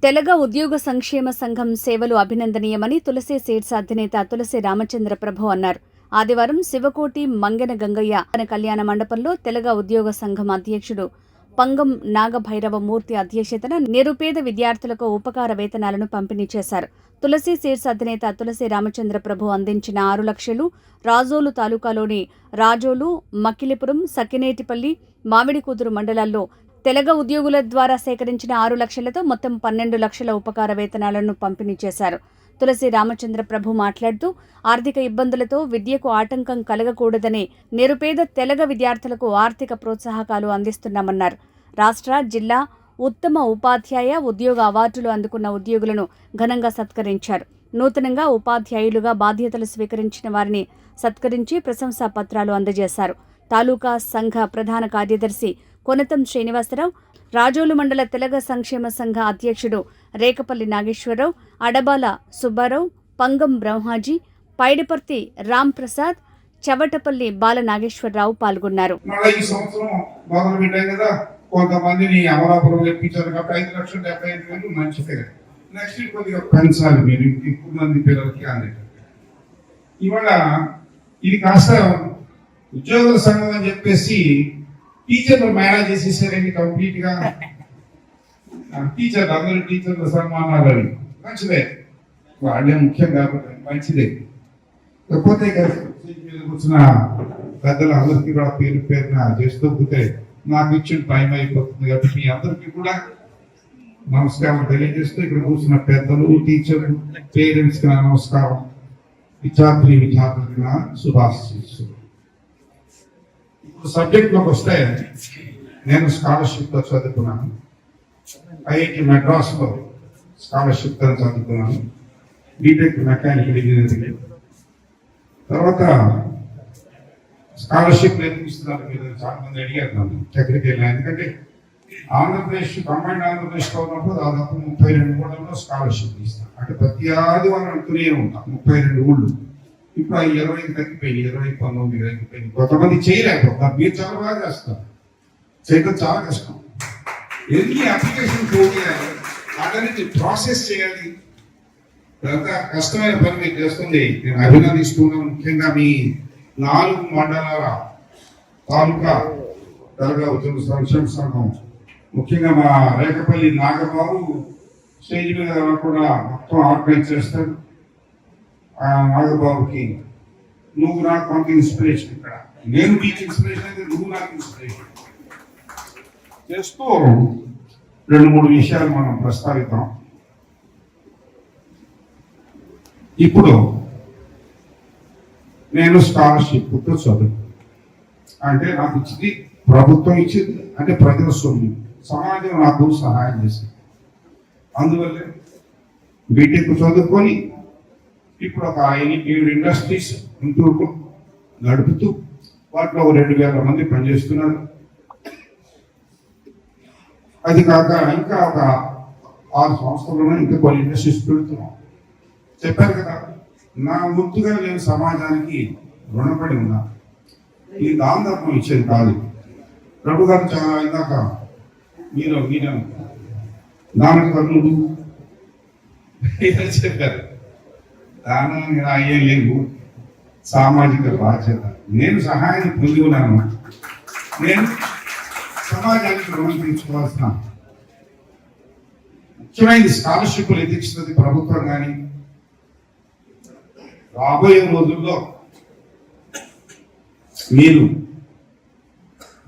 తెలగ ఉద్యోగ సంక్షేమ సంఘం సేవలు అభినందనీయమని తులసి సీడ్స్ అధినేత తులసి రామచంద్ర ప్రభు అన్నారు. ఆదివారం శివకోటి మంగెన గంగయ్య కళ్యాణ మండపంలో తెలగ ఉద్యోగ సంఘం అధ్యక్షుడు పంగం నాగభైరవ మూర్తి అధ్యక్షతన నిరుపేద విద్యార్థులకు ఉపకార వేతనాలను పంపిణీ చేశారు. తులసి సీడ్స్ అధినేత తులసి రామచంద్ర ప్రభు అందించిన 6 లక్షలు రాజోలు తాలూకాలోని రాజోలు, మక్కిలిపురం, సకినేటిపల్లి, మామిడికుదురు మండలాల్లో తెలగ ఉద్యోగుల ద్వారా సేకరించిన 6 లక్షలతో మొత్తం 12 లక్షల ఉపకార వేతనాలను పంపిణీ చేశారు. తులసి రామచంద్ర ప్రభు మాట్లాడుతూ ఆర్థిక ఇబ్బందులతో విద్యకు ఆటంకం కలగకూడదని నిరుపేద తెలగ విద్యార్థులకు ఆర్థిక ప్రోత్సాహకాలు అందిస్తున్నామన్నారు. రాష్ట్ర, జిల్లా ఉత్తమ ఉపాధ్యాయ ఉద్యోగ అవార్డులు అందుకున్న ఉద్యోగులను ఘనంగా సత్కరించారు. నూతనంగా ఉపాధ్యాయులుగా బాధ్యతలు స్వీకరించిన వారిని సత్కరించి ప్రశంసా పత్రాలు అందజేశారు. తాలూకా సంఘ ప్రధాన కార్యదర్శి కొనతం శ్రీనివాసరావు, రాజోలు మండల తెలగ సంక్షేమ సంఘ అధ్యక్షుడు రేకపల్లి నాగేశ్వరరావు, అడబాల సుబ్బారావు, పంగం బ్రహ్మాజీ, పైడిపర్తి రామ్ ప్రసాద్, చవటపల్లి బాల నాగేశ్వరరావు పాల్గొన్నారు. కొంతమందిని అమలాపురం తెప్పించారు కాబట్టి 5,75,000 మంచిదే. నెక్స్ట్ కొద్దిగా పెంచాలి మీరు ఎక్కువ మంది పిల్లలకి అనేది. ఇవాళ ఇది కాస్త ఉద్యోగుల సంఘం అని చెప్పేసి టీచర్లు మేనేజ్ చేసేసారండి కంప్లీట్ గా. టీచర్లు అందరూ టీచర్ల సన్మానాలు మంచిదే, వాళ్ళే ముఖ్యం కాబట్టి మంచిదే. కాకపోతే కూర్చున్న పెద్దలు అందరికీ కూడా పేరు పేరున చేస్తూ పోతే నాకు ఇచ్చిన టైం అయిపోతుంది కాబట్టి మీ అందరికీ కూడా నమస్కారం తెలియజేస్తూ ఇక్కడ కూర్చున్న పెద్దలు, టీచర్లు, పేరెంట్స్ కి నమస్కారం, విద్యార్థులకు శుభాశీస్సులు. ఇప్పుడు సబ్జెక్ట్ లోకి వస్తే నేను స్కాలర్షిప్ తో చదువుకున్నాను. ఐఐటి మెడ్రాస్ లో స్కాలర్షిప్ తో చదువుకున్నాను. BTech mechanical engineering. తర్వాత స్కాలర్షిప్ ఎందుకు ఇస్తున్నారు మీరు చాలా మంది అడిగారు నన్ను ఎక్కడికి వెళ్ళినా. ఎందుకంటే ఆంధ్రప్రదేశ్ కంబైండ్ ఆంధ్రప్రదేశ్ లో ఉన్నప్పుడు దాదాపు 32 ఊళ్ళలో స్కాలర్షిప్ ఇస్తాను. అంటే ప్రతి ఆదివారం అంటూనే ఉంటాం 32 ఊళ్ళు. ఇప్పుడు 20 తగ్గిపోయింది, 20, 19 తగ్గిపోయింది. కొంతమంది చేయలేకపోతారు. మీరు చాలా బాగా చేస్తారు, చేయడం చాలా కష్టం. ఎందుకు అప్లికేషన్ చేయాలి, అక్కడి ప్రాసెస్ చేయాలి, అంతా కష్టమైన పని మీరు చేస్తుంది. నేను అభినందిస్తున్నాను. ముఖ్యంగా మీ 4 మండలాల తాలూకా తెలగ ఉద్యోగ సంక్షేమ సంఘం, ముఖ్యంగా మా రేకపల్లి నాగబాబు స్టేజ్ మీద కూడా మొత్తం ఆర్గనైజ్ చేస్తాడు. ఆ నాగబాబుకి నువ్వు నాకు కొంత ఇన్స్పిరేషన్, ఇక్కడ నేను మీకు ఇన్స్పిరేషన్ అయితే నువ్వు నాకు ఇన్స్పిరేషన్ చేస్తూ 2-3 విషయాలు మనం ప్రస్తావిద్దాం. ఇప్పుడు నేను స్కాలర్షిప్ తో చదువు అంటే నాకు ఇచ్చింది ప్రభుత్వం ఇచ్చింది, అంటే ప్రజల సొమ్ము, సమాజం నాకు సహాయం చేసింది. అందువల్లే బీటెక్ చదువుకొని ఇప్పుడు ఒక 7 ఇండస్ట్రీస్ గుంటూరులో నడుపుతూ వాటిలో 2,000 మంది పనిచేస్తున్నారు. అది కాక ఇంకా ఒక 6 సంవత్సరాల్లో ఇంకా కొన్ని ఇండస్ట్రీస్ పెడుతున్నాం. చెప్పారు కదా, నా ముందుగా నేను సమాజానికి రుణపడి ఉన్నా. ఇది దాన ధర్మం ఇచ్చేది కాదు. ప్రభు గారు చాలా ఇందాక మీరు దాన కర్ణుడు చెప్పారు. దానం అయ్యే లేవు, సామాజిక బాధ్యత. నేను సహాయాన్ని పొంది ఉన్నాను. నేను సమాజానికి రుణం తీర్చుకోవాల్సిన ముఖ్యమైనది స్కాలర్షిప్లు ఎదిగిస్తున్నది ప్రభుత్వం. కానీ రాబోయే రోజుల్లో మీరు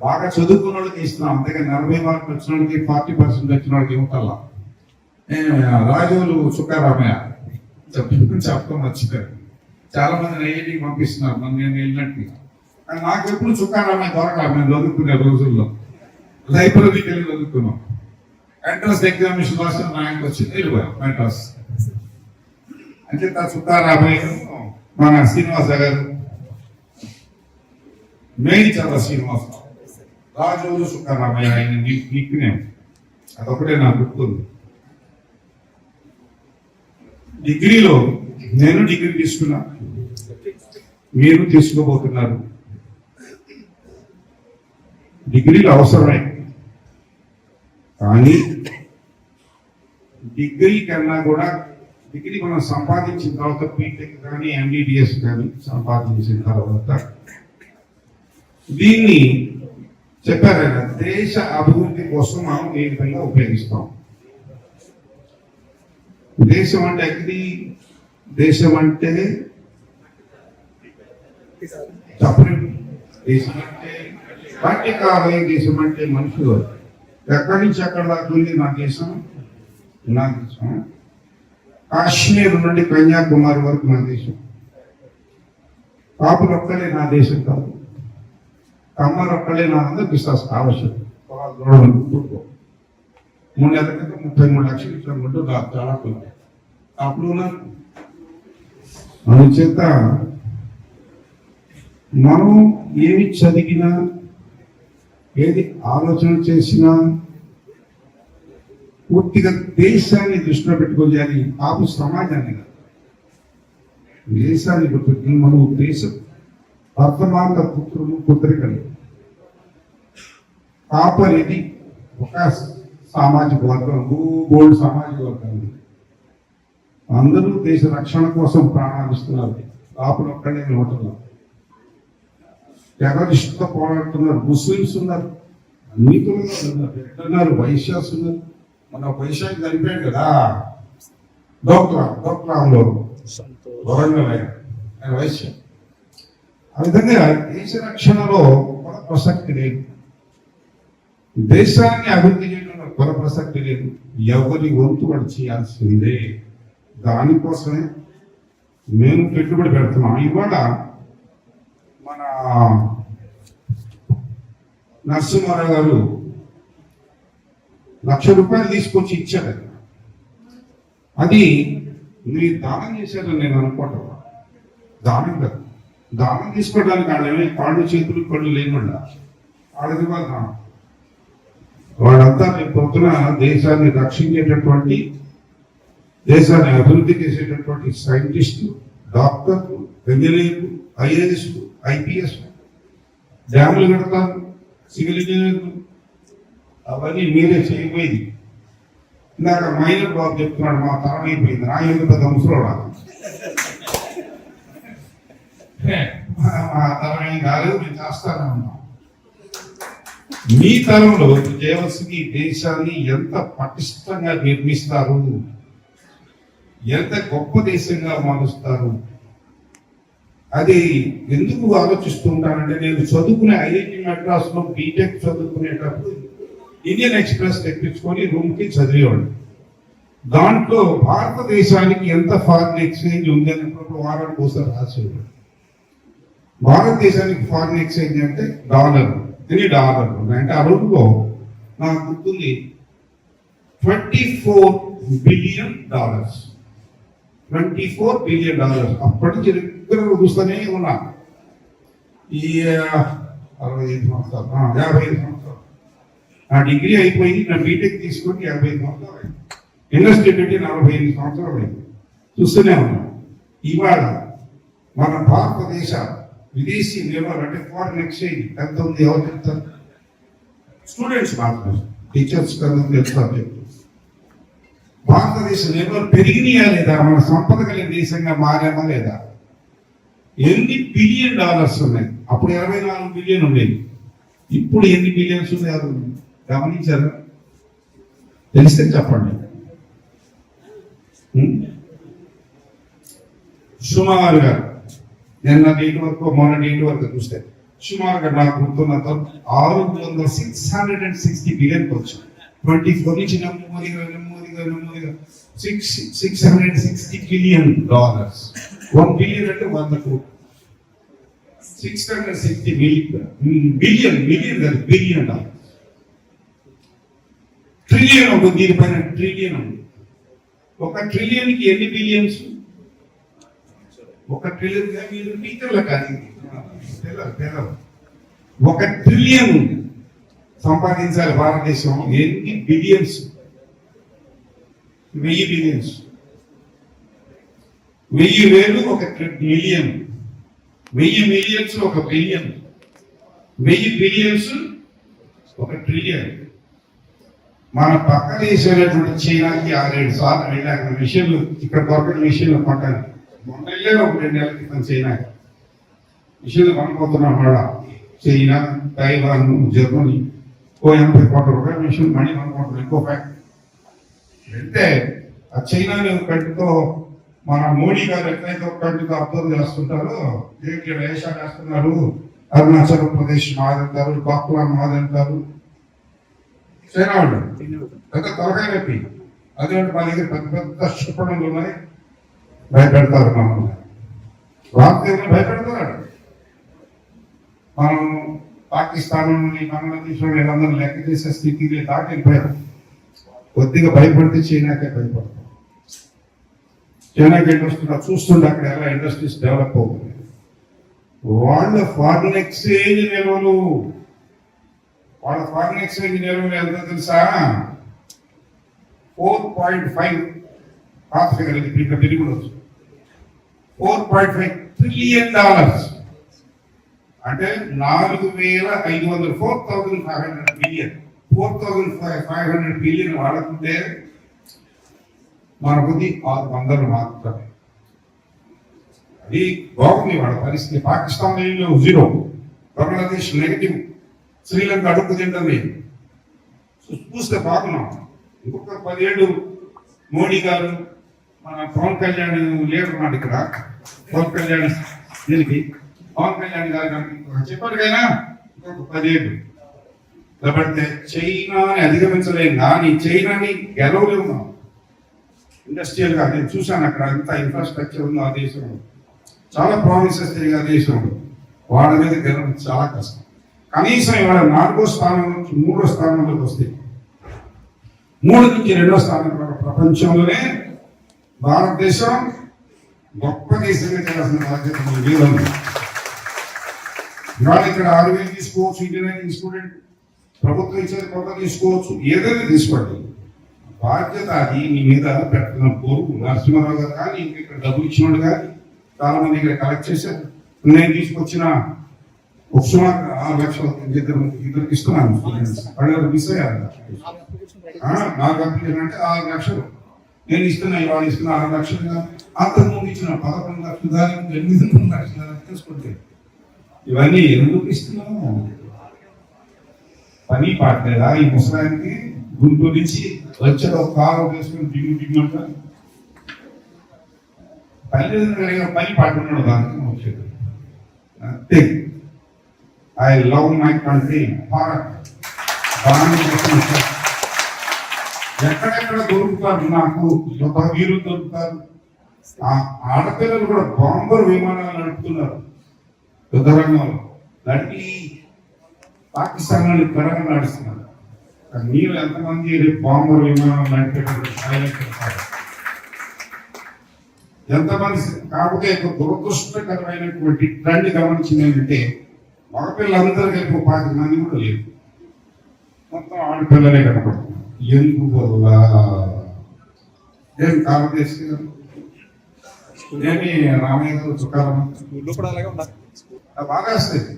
బాగా చదువుకున్న వాళ్ళకి ఇస్తున్నాం, అంతేగాని 40 మార్కులు వచ్చిన వాళ్ళకి 40% వచ్చిన వాళ్ళకి ఇవ్వటల్లా. రాజోలు చుక్కారామయ్య చెప్పడం వచ్చింది. చాలా మంది ఐఐటికి పంపిస్తున్నారు, నేను వెళ్ళినట్టు. కానీ నాకు ఎప్పుడు చుక్కారామయ్య దొరకాలి. మేము చదువుకునే రోజుల్లో లైబ్రరీకి వెళ్ళి చదువుకున్నాం. ఎంట్రన్స్ ఎగ్జామినేషన్ రాసిన ర్యాంక్ వచ్చింది, వెళ్ళిపోయాం మెడ్రాస్. అంటే చుక్కారామయ్య, మన శ్రీనివాస గారు, మేడిచర్ల శ్రీనివాస, రాజోలు చుక్కారామయ్య, ఆయన నిక్నే అదొకటే నాకు గుర్తుంది. డిగ్రీలో నేను డిగ్రీ తీసుకున్నా, మీరు తీసుకోబోతున్నారు. డిగ్రీలు అవసరమే, కానీ డిగ్రీ కన్నా కూడా డిగ్రీ మనం సంపాదించిన తర్వాత బీటెక్ కానీ ఎంబీబీఎస్ కానీ సంపాదించిన తర్వాత దీన్ని చెప్పారు దేశ అభివృద్ధి కోసం మనం ఏ విధంగా ఉపయోగిస్తాం. దేశం అంటే అగ్ని, దేశం అంటే చెప్పలేదు, దేశం అంటే పార్టీ కావాలి, దేశం అంటే మనుషులు. ఎక్కడి నుంచి ఎక్కడ దాకా ఉంది నా దేశం? నా దేశం కాశ్మీర్ నుండి కన్యాకుమారి వరకు నా దేశం. కాపులు ఒక్కలే నా దేశం కాదు, కమ్మలు ఒక్కలే నా అందరికి ఆవశ్యకం. 3 నెలల క్రితం 33 లక్షలు ఇచ్చినట్టు చాలా అప్పుడు అందుచేత మనం ఏమి చదివినా ఏది ఆలోచన చేసినా పూర్తిగా దేశాన్ని దృష్టిలో పెట్టుకోవాలి. కాపు సమాజాన్ని కాదు, దేశాన్ని గుర్తుపెట్టుకుని మనం దేశం వర్తమాన పుత్రులు పుత్రికలు. కాపు అనేది ఒక సామాజిక వర్గం, గోల్డ్ సామాజిక వర్గం. అందరూ దేశ రక్షణ కోసం ప్రాణాలిస్తున్నారు. కాపులు ఒక్కడే ఉంటున్నారు. టెర్రరిస్టుతో పోరాడుతున్నారు. ముస్లింస్ ఉన్నారు, నీతులుగా ఉన్నారు, వైశ్యాస్ ఉన్నారు. మన వైశాఖి చనిపోయాడు కదా డోక్లాంలో వరంగల్ ఆయన వైశ్య. ఆ విధంగా దేశ రక్షణలో కొల ప్రసక్తి లేదు, దేశాన్ని అభివృద్ధి చేయడంలో కొల ప్రసక్తి లేదు. ఎవరి వంతు వాడు చేయాల్సిందే. దానికోసమే మేము పెట్టుబడి పెడుతున్నాం. ఇవాళ మన నరసింహారావు గారు ₹1,00,000 తీసుకొచ్చి ఇచ్చారు. అది మీరు దానం చేశారని నేను అనుకోవటం. దానం కాదు, దానం తీసుకోవడానికి వాళ్ళేమే కాళ్ళు చేతులు కళ్ళు లేకుండా వాళ్ళది దానం. వాళ్ళంతా రేపు పొద్దున దేశాన్ని రక్షించేటటువంటి, దేశాన్ని అభివృద్ధి చేసేటటువంటి సైంటిస్టులు, డాక్టర్లు, ఇంజనీర్లు, ఐఏఎస్లు, ఐపీఎస్, డ్యాములు కడతారు, సివిల్ ఇంజనీర్లు, అవన్నీ మీరే చేయబోయేది. ఇందాక మైనర్ బాబు చెప్తున్నాడు మా తరం అయిపోయింది, నా ఎందుకు పెద్ద ముసలోడా మా తరం ఏం కాలేదు, మేము చేస్తానే ఉన్నాం. మీ తరంలో చేయవలసింది దేశాన్ని ఎంత పటిష్టంగా నిర్మిస్తారు, ఎంత గొప్ప దేశంగా మారుస్తారు. అది ఎందుకు ఆలోచిస్తూ ఉంటానంటే, నేను చదువుకునే ఐఐటి మెడ్రాస్ లో బీటెక్ చదువుకునేటప్పుడు ఇండియన్ ఎక్స్ప్రెస్ తెప్పించుకొని రూమ్కి చదివేవాడు. దాంట్లో భారతదేశానికి ఎంత ఫారిన్ ఎక్స్చేంజ్ ఉంది అని వారానికి ఒకసారి రాసేవాడు. భారతదేశానికి ఫారిన్ ఎక్స్చేంజ్ అంటే $1 అంటే ఆ రోజులో నాకు గుర్తుంది $24 బిలియన్. $24 బిలియన్. అప్పటి నుంచి రెగ్యులర్ చూస్తూనే ఉన్నా. ఈ 65 సంవత్సరాలు 55 సంవత్సరాలు నా డిగ్రీ అయిపోయి నా బీటెక్ తీసుకొని 55 సంవత్సరాలు అయింది. ఇండస్ట్రీ పెట్టి 45 సంవత్సరాలు అయింది. చూస్తూనే ఉన్నాం. ఇవాళ మన భారతదేశ విదేశీ నిల్వలు అంటే ఫారిన్ ఎక్స్చేంజ్ ఎంత ఉంది ఎవరు చెప్తారు? స్టూడెంట్స్ మాత్రమే, టీచర్స్ కదా చెప్తారు. భారతదేశ నిల్వలు పెరిగినాయా లేదా? మన సంపద కలిగిన దేశంగా మారామా లేదా? $8 బిలియన్ ఉన్నాయి. అప్పుడు 24 బిలియన్ ఉండేది. ఇప్పుడు ఎన్ని బిలియన్స్ ఉన్నాయి గమనించారా? తెలిస్తే చెప్పండి. సుమారుగా నిన్న డేట్ వరకు మొన్న డేట్ వరకు చూస్తే సుమారుగా నాకు గుర్తున్నంత 660 బిలియన్ వచ్చాయి. 24 నుంచి నెమ్మదిగా $660 బిలియన్. $1 బిలియన్ అంటే 100 కోట్లు. 660 బిలియన్ ట్రిలియన్ ఒక దీనిపైన ట్రిలియన్ ఉంది. ఒక ట్రిలియన్కి ఎన్ని బిలియన్స్? 1 ట్రిలియన్ టీచర్ల కాదు, 1 ట్రిలియన్ సంపాదించాలి భారతదేశం. ఎన్ని billions? 1000 billions. 1000 1 million. 1000 millions 1 billion. 1000 billions 1 trillion. మన పక్క దేశమైనటువంటి చైనాకి 6-7 సార్లు వెళ్ళాక మిషన్లు ఇక్కడ దొరకని మిషన్లు కొనడానికి మొన్న వెళ్ళాను ఒక 2 నెలల క్రితం చైనాకి మిషన్లు కొనుక్కోతున్నాం మళ్ళా చైనా తైవాన్ జర్మనీ 80 కోట్ల రూపాయల మిషన్ మళ్ళీ కొనుక్కుంటున్నాం ఇంకో ఫ్యాక్టరీ వెళ్తే ఆ చైనాని కంటితో మన మోడీ గారు ఎట్లయితే ఒక కంటితో అబ్జర్వ్ చేస్తుంటారో ఏంటి వేషాలు వేస్తున్నారు అరుణాచల్ ప్రదేశ్ మాదంటారు బాక్లా మాదంటారు చైనా వాళ్ళు పెద్ద తలకాయ నొప్పి అదే మా దగ్గర పెద్ద పెద్ద క్షిపణులు ఉన్నాయి భయపెడతారు మమ్మల్ని రాత్రి భయపెడతారు మనం పాకిస్తాన్ బంగ్లాదేశ్ వీళ్ళందరూ లెక్క చేసే స్థితికి దాటిపోయారు కొద్దిగా భయపడితే చైనాకే భయపడతాం చైనాకి వస్తున్నా చూస్తుంటే అక్కడ ఎలా ఇండస్ట్రీస్ డెవలప్ అవుతుంది వాళ్ళ ఫారిన్ ఎక్స్చేంజ్ నిల్వలు ఎంత తెలుసా 4.5 పాత ఫిగర్ ఇది ఇంకా తిరిగి కూడా వచ్చు $4.5 ట్రిలియన్ అంటే 4,500 బిలియన్ 4,500 బిలియన్ వాడుతుంటే మన బుద్ధి 600 మాత్రమే అది బాగుంది వాళ్ళ పరిస్థితి పాకిస్తాన్ జీరో బంగ్లాదేశ్ నెగిటివ్ శ్రీలంక అడుగు తింటుంది చూస్తే బాగున్నాం ఇంకొక 10 ఏళ్ళు మోడీ గారు మన పవన్ కళ్యాణ్ లీడర్ ఉన్నాడు ఇక్కడ పవన్ కళ్యాణ్ దీనికి పవన్ కళ్యాణ్ గారు చెప్పారు కదా ఇంకొక 10 ఏళ్ళు కాబట్టి చైనాని అధిగమించలేము కానీ చైనాని గెలవలేము మనం ఇండస్ట్రియల్ గా నేను చూశాను అక్కడ అంతా ఇన్ఫ్రాస్ట్రక్చర్ ఉంది ఆ దేశంలో చాలా ప్రామిసెస్ తిరిగి ఆ దేశంలో వాళ్ళ మీద గెలవడం చాలా కష్టం కనీసం ఇవాళ 4వ స్థానం నుంచి 3వ స్థానంలోకి వస్తే 3 నుంచి 2వ స్థానంలో ప్రపంచంలోనే భారతదేశం గొప్ప దేశంగా చేయాల్సిన బాధ్యత వీరుంది ఇవాళ ఇక్కడ 6,000 తీసుకోవచ్చు ఇంజనీరింగ్ స్టూడెంట్ ప్రభుత్వం ఇచ్చేది కొంత తీసుకోవచ్చు ఏదైనా తీసుకోండి బాధ్యత అది మీ మీద పెట్టిన కోరుకు నరసింహారావు గారు కానీ ఇక్కడ డబ్బులు ఇచ్చినోడు కానీ చాలా మంది ఇక్కడ కలెక్ట్ చేశారు నేను తీసుకొచ్చిన ఒక సుమారు 6 లక్షలు ఇద్దరికి ఇస్తున్నాను వాళ్ళు మిస్ అయ్యారు నాకు అప్లికేషన్ అంటే 6 లక్షలు నేను ఇస్తున్నా ఇవాళ ఇస్తున్నా 6 లక్షలు అంతకుముందు ఇచ్చిన 11 లక్షలు కానీ 8 లక్షలు తీసుకుంటే ఇవన్నీ ఎందుకు ఇస్తున్నాము పని పాటలేదా ఈ ముసలానికి గుంటూరు నుంచి వచ్చాడు ఒక కారు వేసుకుని దిగుమంట పని పాటున్నాడు దానికి వచ్చేది అంతే I love my country Bharat ఎక్కడెక్కడ దొరుకుతారు నాకు ఒక వీరులు దొరుకుతారు ఆడపిల్లలు కూడా బాంబర్ విమానాలు నడుపుతున్నారు యుద్ధరంగంలో నడిపి పాకిస్తాన్ నుండి త్వరగా నడుస్తున్నారు మీరు ఎంతమంది బాంబర్ విమానాలు నడిపేటువంటి ఎంతమంది కాకపోతే దురదృష్టకరమైనటువంటి ట్రెండ్ గమనించింది ఏంటంటే మగపిల్లలందరూ కలిపి 5 మంది కూడా లేరు మొత్తం ఆడపిల్లలే కనపడుతున్నారు ఎందుకు వల్ల ఏం కాలదేశం ఏమి రామయ్య గారు చుక్కాలం బాగా వస్తుంది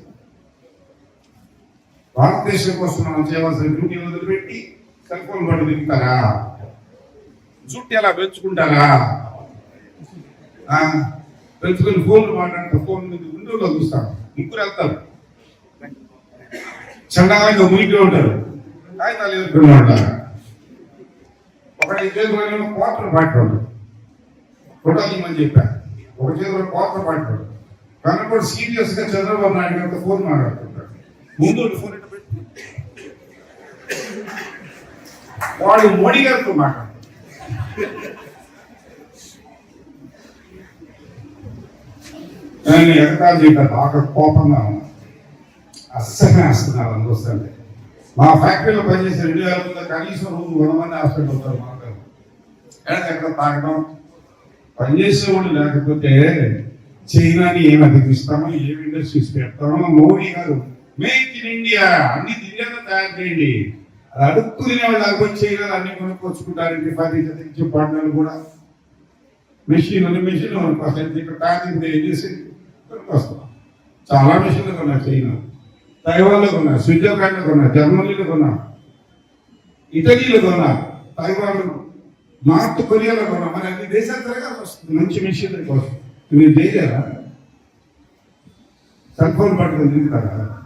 భారతదేశం కోసం మనం చేయవలసిన డ్యూటీ వదిలిపెట్టి సెల్ ఫోన్ పట్టు దిగుతారా జుట్టు ఎలా పెంచుకుంటారా పెంచుకొని ఫోన్లు మాట్లాడితే ఫోన్ మీద విండోలో చూస్తాను ముగ్గురు వెళ్తారు చండాలంగా మునిగి ఉంటారు కాగితాలు ఎదుర్కొని ఉంటారు ఒకటి చేతిలో క్వార్టర్ పాటు ఫోటో తీయమని చెప్పాను ఒక చేతిలో క్వార్టర్ పాటు కానీ కూడా సీరియస్ గా చంద్రబాబు నాయుడు గారితో ఫోన్ మాట్లాడుతుంటాడు ముందు ఫోన్ వాడు మోడీ గారితో మాట్లాడు నేను ఎగతాలు చేయడం బాగా కోపంగా ఉన్నా అస్సహ్యం వేస్తున్నారు అందుకోసండి మా ఫ్యాక్టరీలో పనిచేసే 2,000 కనీసం రోజు 100 మంది హాస్పిటల్ అవుతారు మాకు ఎక్కడ తాగడం పనిచేసేవాళ్ళు లేకపోతే చైనాని ఏం అధిగమిస్తామో ఏం ఇండస్ట్రీస్ పెడతామో మోడీ గారు మేక్ ఇన్ ఇండియా అన్ని దివ్యంగా తయారు చేయండి అది అడుక్కు తినేవాళ్ళు లేకపోతే చైనా అన్ని కొనుక్కొచ్చుకుంటారండి ఫర్నిచర్ తెచ్చి పంటలు కూడా మెషిన్ ఇక్కడ తయారు ఏం చేసి కొనుక్కొస్తాం చాలా మెషిన్లు కొన్నా చైనా తైవాన్లో కొన్నా స్విట్జర్లాండ్లో కొన్నా జర్మనీలో కొన్నా ఇటలీలో కొన్నా, తైవాన్, నార్త్ కొరియాలో కొన్నా, మరి అన్ని దేశాల తరగా వస్తుంది, మంచి మిషనరీ కోసం. మీరు చేయలేరా? సెల్ ఫోన్ పట్టుకొని తిరుగుతారా?